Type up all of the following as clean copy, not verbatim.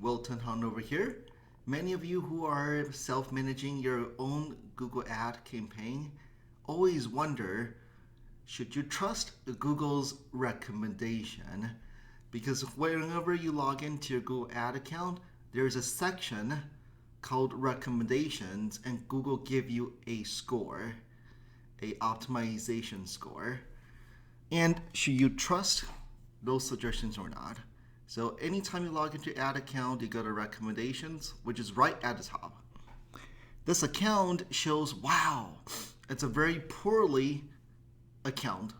Wilton Han over here. Many of you who are self-managing your own Google ad campaign always wonder, should you trust Google's recommendation? Because whenever you log into your Google ad account, there's a section called recommendations and Google give you a score, a optimization score. And should you trust those suggestions or not? So anytime you log into your ad account, you go to recommendations, which is right at the top. This account shows, wow, it's a very poorly account.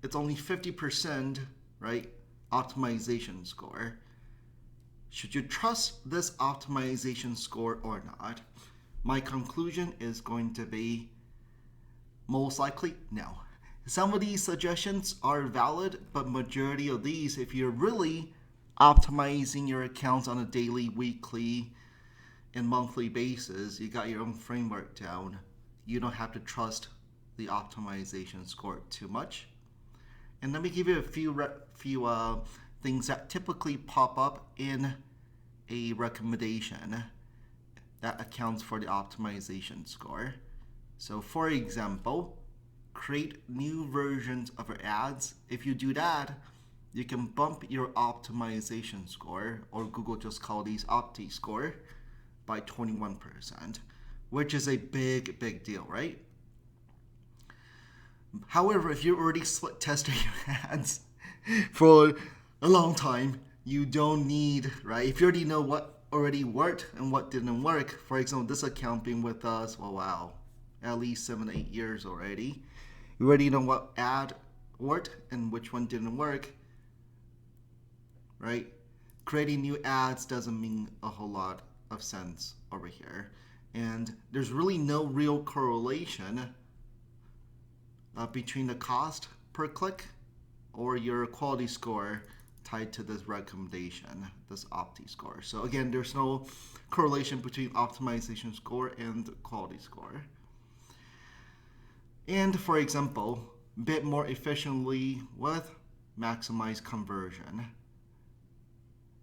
It's only 50%, right, optimization score. Should you trust this optimization score or not? My conclusion is going to be most likely no. Some of these suggestions are valid, but majority of these, if you're really optimizing your accounts on a daily, weekly, and monthly basis, you got your own framework down. You don't have to trust the optimization score too much. And let me give you a few things that typically pop up in a recommendation that accounts for the optimization score. So for example, create new versions of your ads. If you do that, you can bump your optimization score, or Google just call these Opti score, by 21%, which is a big deal, right? However, if you're already split testing your ads for a long time, you don't need, right? If you already know what already worked and what didn't work, for example, this account being with us, well, wow, at least 7-8 years already. You already know what ad worked and which one didn't work, right? Creating new ads doesn't mean a whole lot of sense over here. And there's really no real correlation between the cost per click or your quality score tied to this recommendation, this Opti score. So again, there's no correlation between optimization score and quality score. And for example, bid more efficiently with maximize conversion,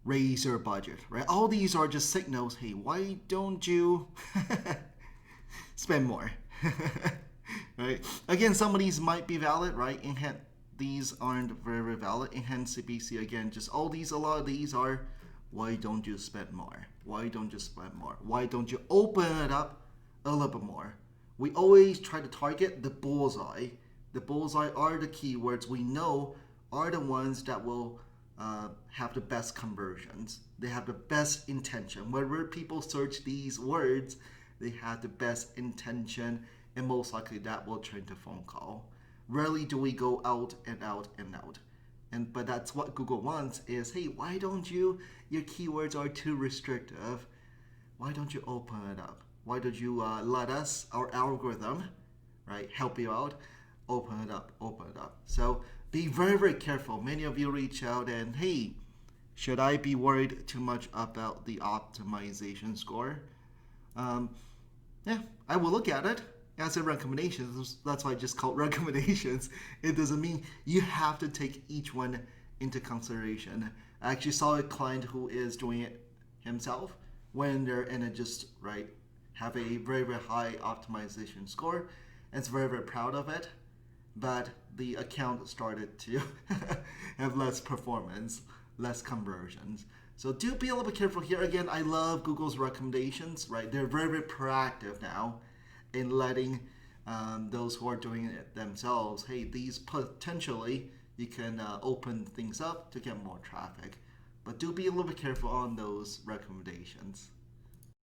raise your budget, right? All these are just signals. Hey, why don't you spend more? Right? Again, some of these might be valid, right? These aren't very valid. Enhanced CPC, again, just all these, a lot of these are, why don't you spend more? Why don't you spend more? Why don't you open it up a little bit more? We always try to target the bullseye. The bullseye are the keywords we know are the ones that will have the best conversions. They have the best intention. Whenever people search these words, they have the best intention, and most likely that will turn to phone call. Rarely do we go out and out and out. But that's what Google wants is, hey, why don't your keywords are too restrictive. Why don't you open it up? Why don't you let us, our algorithm, right, help you out? Open it up. So be very careful. Many of you reach out and, hey, should I be worried too much about the optimization score? Yeah, I will look at it as a recommendation. That's why I just call it recommendations. It doesn't mean you have to take each one into consideration. I actually saw a client who is doing it himself when they're in it, just right, have a very high optimization score, and is very proud of it, but the account started to have less performance, less conversions. So do be a little bit careful here. Again, I love Google's recommendations, right? They're very proactive now in letting those who are doing it themselves, hey, these potentially you can open things up to get more traffic. But do be a little bit careful on those recommendations.